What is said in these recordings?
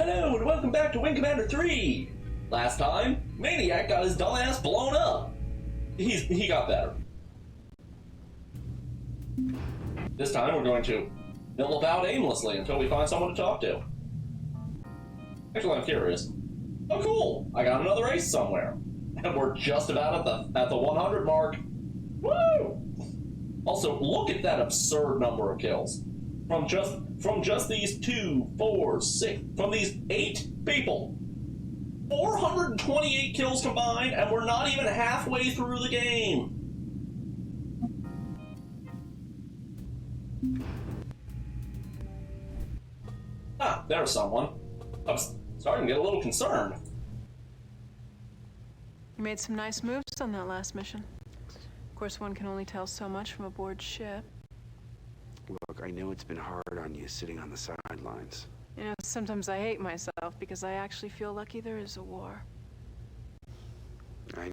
Hello and welcome back to Wing Commander 3! Last time, Maniac got his dumbass blown up. He got better. This time we're going to mill about aimlessly until we find someone to talk to. Actually, I'm curious. Oh cool! I got another ace somewhere. And we're just about at the 100 mark. Woo! Also, look at that absurd number of kills. From just these 2, 4, 6, from these 8 people. 428 kills combined, and we're not even halfway through the game. Ah, there's someone. I'm starting to get a little concerned. You made some nice moves on that last mission. Of course, one can only tell so much from aboard ship. Look, I know it's been hard on you sitting on the sidelines. You know, sometimes I hate myself because I actually feel lucky there is a war. I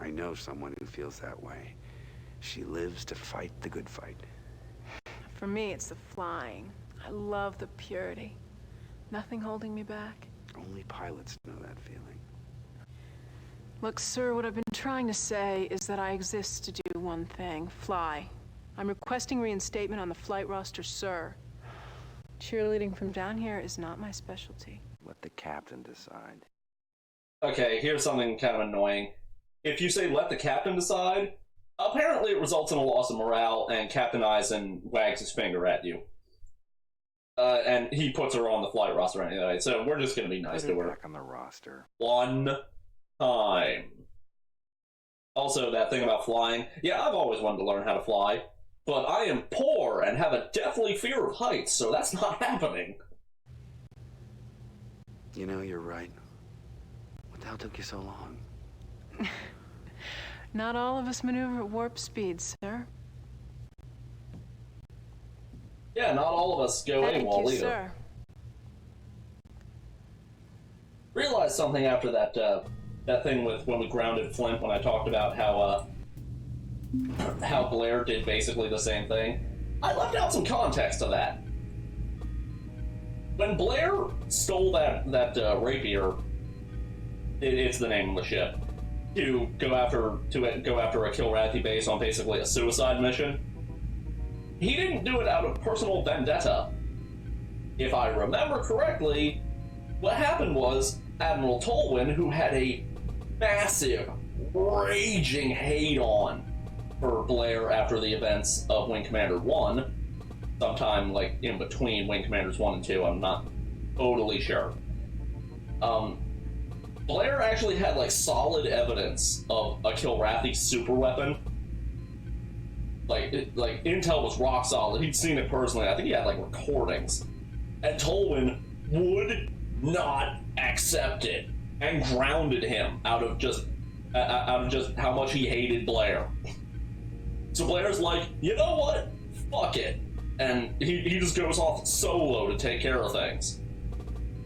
know someone who feels that way. She lives to fight the good fight. For me, it's the flying. I love the purity. Nothing holding me back. Only pilots know that feeling. Look, sir, what I've been trying to say is that I exist to do one thing: fly. I'm requesting reinstatement on the flight roster, sir. Cheerleading from down here is not my specialty. Let the captain decide. Okay, here's something kind of annoying. If you say let the captain decide, apparently it results in a loss of morale, and Captain Eisen wags his finger at you. And he puts her on the flight roster anyway, so we're just gonna be nice to her. Back on the roster. One time. Also, that thing about flying. Yeah, I've always wanted to learn how to fly. But I am poor and have a deathly fear of heights, so that's not happening. You know, you're right. What the hell took you so long? Not all of us maneuver at warp speed, sir. Yeah, not all of us go AWOL either. Sir. Realized something after that thing with when we grounded Flint, when I talked about how Blair did basically the same thing. I left out some context to that. When Blair stole that rapier, it's the name of the ship, to go after a Kilrathi base on basically a suicide mission, he didn't do it out of personal vendetta. If I remember correctly, what happened was Admiral Tolwyn, who had a massive, raging hate-on for Blair after the events of Wing Commander 1, sometime like in between Wing Commanders 1 and 2, I'm not totally sure. Blair actually had like solid evidence of a Kilrathi super weapon. Like intel was rock solid. He'd seen it personally. I think he had like recordings. And Tolwyn would not accept it and grounded him out of just how much he hated Blair. So Blair's like, you know what? Fuck it. And he just goes off solo to take care of things.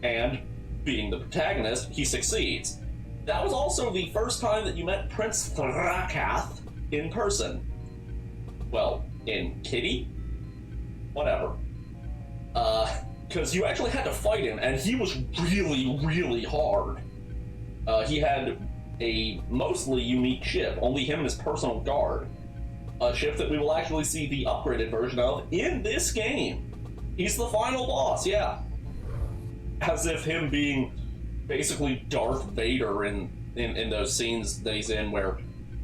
And, being the protagonist, he succeeds. That was also the first time that you met Prince Thrakath in person. Well, in Kitty? Whatever. Because you actually had to fight him, and he was really, really hard. He had a mostly unique ship, only him and his personal guard. A ship that we will actually see the upgraded version of in this game. He's the final boss, yeah. As if him being basically Darth Vader in those scenes that he's in, where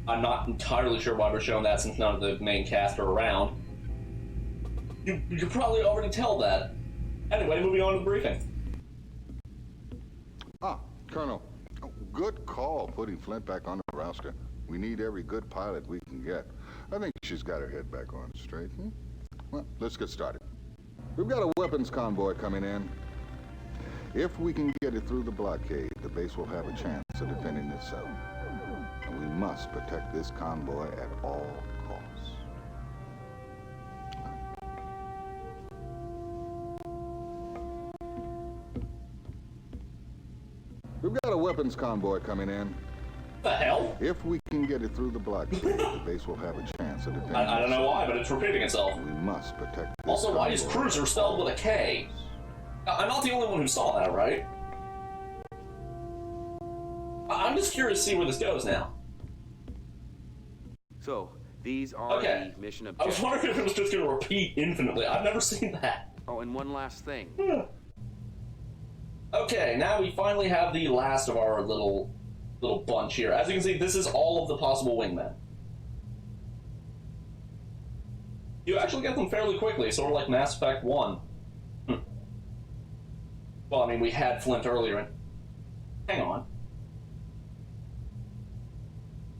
I'm not entirely sure why we're showing that since none of the main cast are around. You could probably already tell that. Anyway, moving on to the briefing. Ah, Colonel. Oh, good call putting Flint back on the roster. We need every good pilot we can get. I think she's got her head back on straight. Well, let's get started. We've got a weapons convoy coming in. If we can get it through the blockade, the base will have a chance of defending itself. And we must protect this convoy at all costs. We've got a weapons convoy coming in. The hell? If we can get it through the blockade, the base will have a chance of defending I don't know why, but it's repeating itself. We must protect this Also, why is convoy cruiser spelled with a K? I'm not the only one who saw that, right? I'm just curious to see where this goes now. So, these are the mission objectives. I was wondering if it was just going to repeat infinitely. I've never seen that. Oh, and one last thing. Okay, now we finally have the last of our little bunch here. As you can see, this is all of the possible wingmen. You actually get them fairly quickly, sort of like Mass Effect 1. Well, I mean, we had Flint earlier, and... Hang on.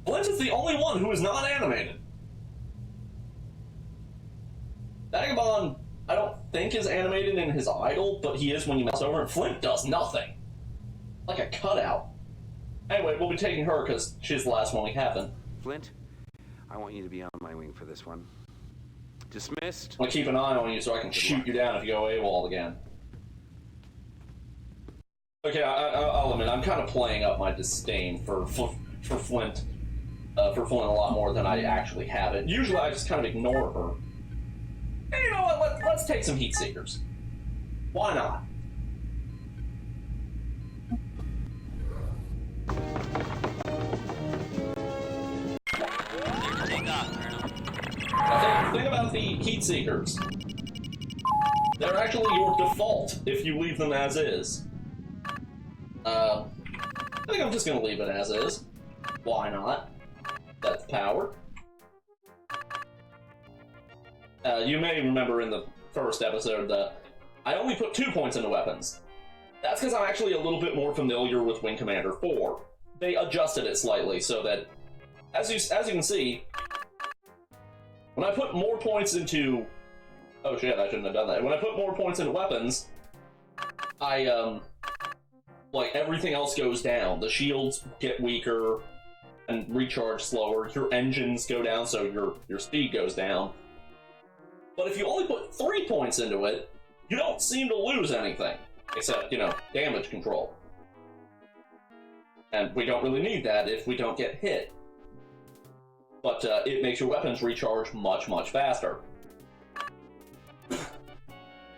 Flint is the only one who is not animated. Vagabond, I don't think is animated in his idle, but he is when you mouse over, and Flint does nothing. Like a cutout. Anyway, we'll be taking her, because she's the last one we haven't. Flint, I want you to be on my wing for this one. Dismissed. I'm gonna keep an eye on you so I can shoot you down if you go AWOL again. Okay, I'll admit, I'm kind of playing up my disdain for Flint. For Flint a lot more than I actually have it. Usually I just kind of ignore her. And you know what, let's take some heat seekers. Why not? Now think about the heat seekers. They're actually your default if you leave them as is. I think I'm just gonna leave it as is. Why not? That's power. You may remember in the first episode that I only put 2 points into weapons. That's because I'm actually a little bit more familiar with Wing Commander 4. They adjusted it slightly so that, as you can see, when I put more points into... Oh shit, I shouldn't have done that. When I put more points into weapons, like, everything else goes down. The shields get weaker and recharge slower. Your engines go down, so your speed goes down. But if you only put 3 points into it, you don't seem to lose anything. Except, you know, damage control. And we don't really need that if we don't get hit. But it makes your weapons recharge much, much faster.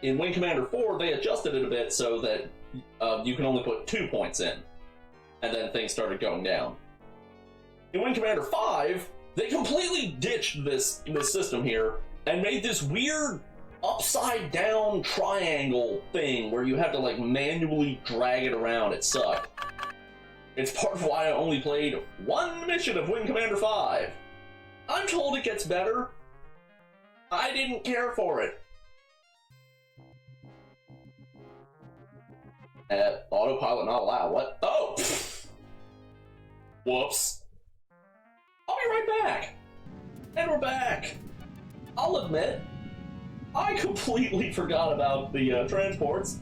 In Wing Commander 4, they adjusted it a bit so that you can only put 2 points in. And then things started going down. In Wing Commander 5, they completely ditched this system here and made this weird upside down triangle thing where you have to like manually drag it around. It sucked. It's part of why I only played 1 mission of Wing Commander 5. I'm told it gets better. I didn't care for it. Autopilot not allowed. What? Oh! Whoops. I'll be right back. And we're back. I'll admit, I completely forgot about the transports.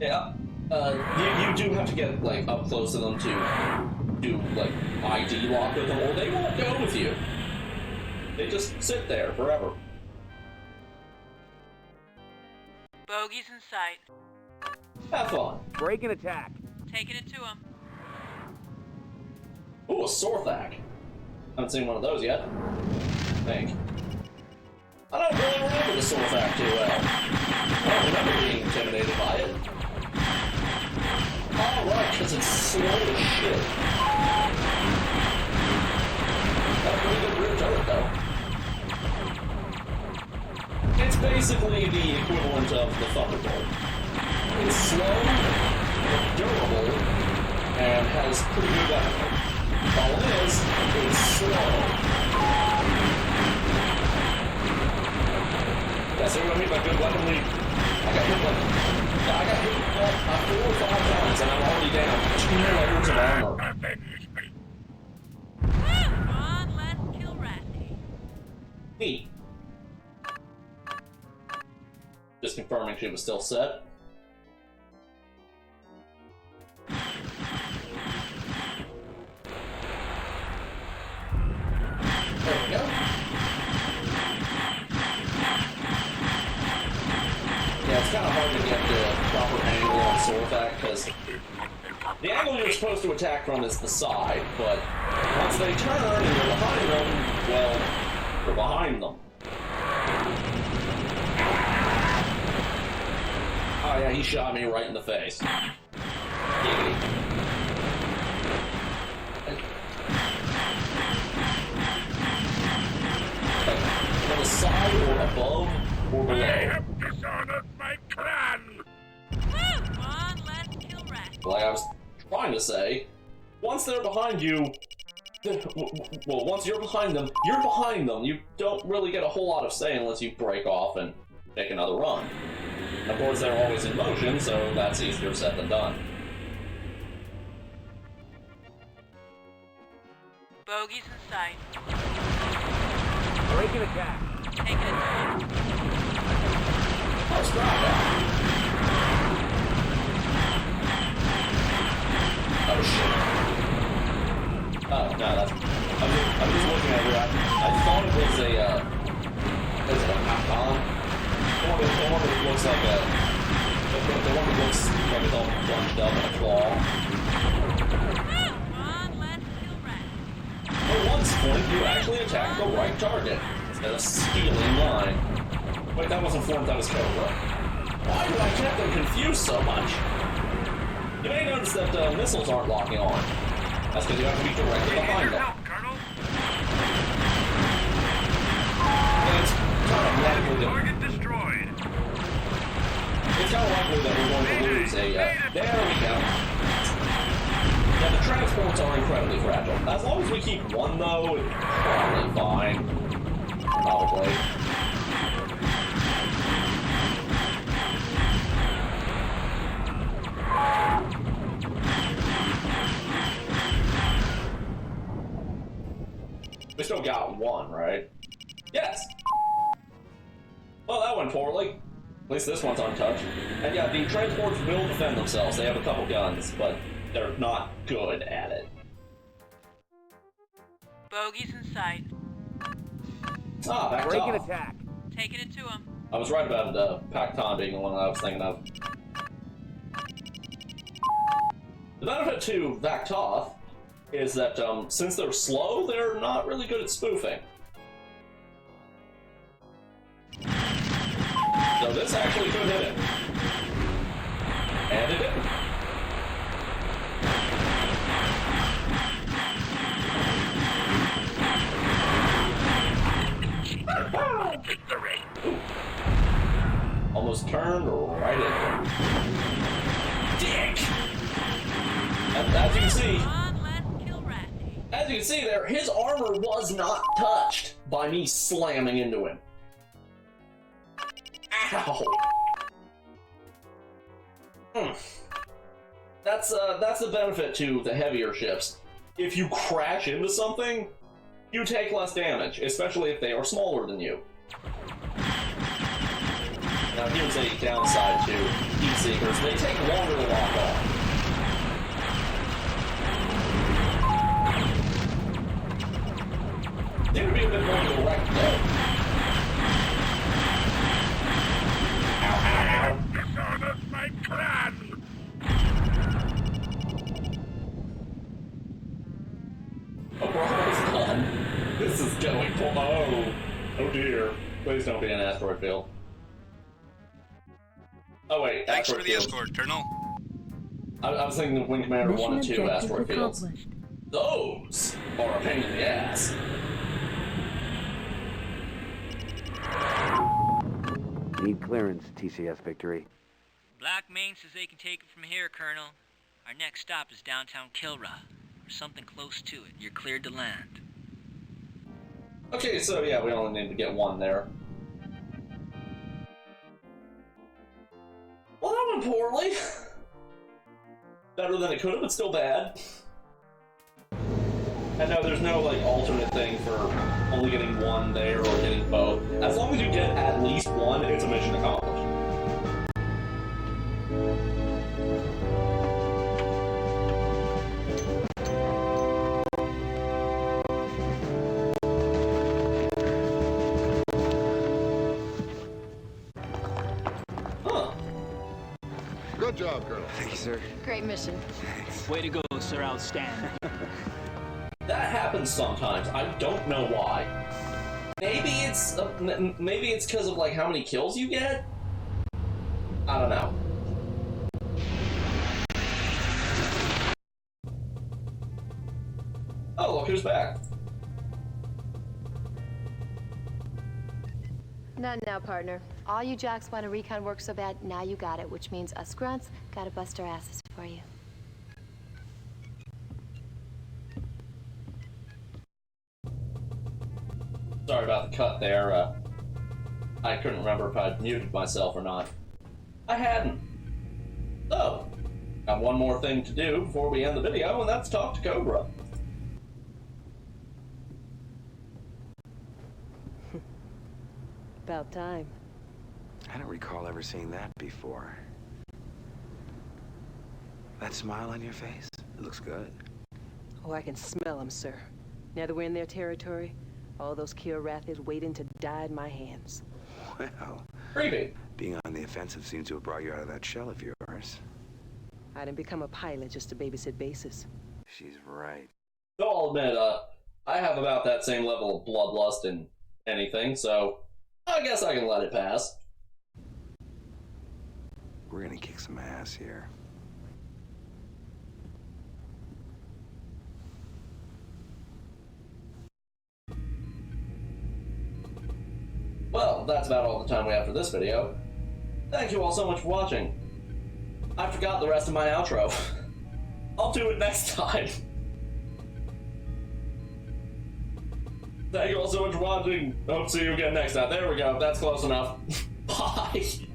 Yeah. You do have to get, like, up close to them to do, like, ID lock with them, or they won't go with you. They just sit there forever. Bogeys in sight. Have fun. Break and attack. Taking it to him. Ooh, a Sorthak. Haven't seen one of those yet. I think. I don't really remember the Sorthak too well. I don't remember being intimidated by it. Oh, right, because it's slow as shit. Got a pretty good rear turret, though. It's basically the equivalent of the Thunderbolt. It's slow, durable, and has pretty good weaponry. Problem is, it's slow. Yeah, so what I mean by good weaponry, I got hit like 4 or 5 times, and I'm already down 2 layers of armor. Come on, let's kill Ratty. Neat. Just confirming she was still set. There we go. Yeah, it's kind of hard to get the proper angle on Sorthak, because the angle you're supposed to attack from is the side, but once they turn and you're behind them, well, you're behind them. yeah, he shot me right in the face. Giggity. Like, on the side or above or below. I have dishonored my clan! Come on, let's kill Ratty. Like I was trying to say, once they're behind you, well, once you're behind them, you're behind them. You don't really get a whole lot of say unless you break off and take another run. Of course, they're always in motion, so that's easier said than done. Bogies in sight. Breaking attack. Taking it to 'em. Let's try that. Oh shit. Oh, no, that's... I'm just looking at it. I thought it was a, is it a Capcom? The one that looks like a... The one that looks like it's all plunged up in a claw. Come on, let's kill Ratty. For once, Flint, you actually attacked the right target, instead of stealing mine. Wait, that wasn't Flint, that was Cobra. Why do I get them confused so much? You may notice that missiles aren't locking on. That's because you have to be directly behind them. Colonel. And it's kind of likely that... Target destroyed. It's kind of likely that we're going to lose a... there we go. Yeah, the transports are incredibly fragile. As long as we keep one, though, it's probably fine. Probably. We still got one, right? Yes! Well, that went poorly. At least this one's untouched. And yeah, the transports will defend themselves. They have a couple guns, but they're not good at it. Bogies in sight. Ah, back Breaking off. attack. Taking it to 'em. I was right about Pac-Ton being the one that I was thinking of. The benefit to Vaktoth is that since they're slow, they're not really good at spoofing. So this actually could hit it. And it didn't. Victory. Almost turned right in. Dick! And as you can see, Come on, let's kill Ratty. as you can see there, his armor was not touched by me slamming into him. Ow! That's the benefit to the heavier ships. If you crash into something, you take less damage, especially if they are smaller than you. Now here's a downside to heat seekers. They take longer to lock on. They would be a bit more direct though. Dishonored my clan. Oh, we're almost done. This is going for... Oh dear. Please don't be an asteroid field. Oh wait, Thanks asteroid for the fields. escort, Colonel. I was thinking of Wing Commander 1 and Mission 2 objectives asteroid fields. accomplished. Those are a pain in the ass. Need clearance, TCS Victory. Black Main says they can take it from here, Colonel. Our next stop is downtown Kilra, or something close to it. You're cleared to land. Okay, so yeah, we only need to get one there. Well, that went poorly. Better than it could have, but still bad. And no, there's no, like, alternate thing for only getting one there or getting both. As long as you get at least one, it's a mission accomplished. Huh. Good job, Colonel. Thank you, sir. Great mission. Thanks. Way to go, sir. Outstanding. That happens sometimes. I don't know why. Maybe it's because of like how many kills you get. I don't know. Oh, look who's back. Not now, partner. All you jocks want a recon work so bad, now you got it, which means us grunts gotta bust our asses for you. Sorry about the cut there. I couldn't remember if I'd muted myself or not. I hadn't. So, got one more thing to do before we end the video, and that's talk to Cobra. About time. I don't recall ever seeing that before. That smile on your face, it looks good. Oh, I can smell them, sir. Now that we're in their territory, all those Kilrathis waiting to die in my hands. Well, Creepy. being on the offensive seems to have brought you out of that shell of yours. I didn't become a pilot just to babysit bases. She's right. So I'll admit, I have about that same level of bloodlust in anything, so I guess I can let it pass. We're gonna kick some ass here. Well, that's about all the time we have for this video. Thank you all so much for watching. I forgot the rest of my outro. I'll do it next time. Thank you all so much for watching. Hope to see you again next time. There we go. That's close enough. Bye.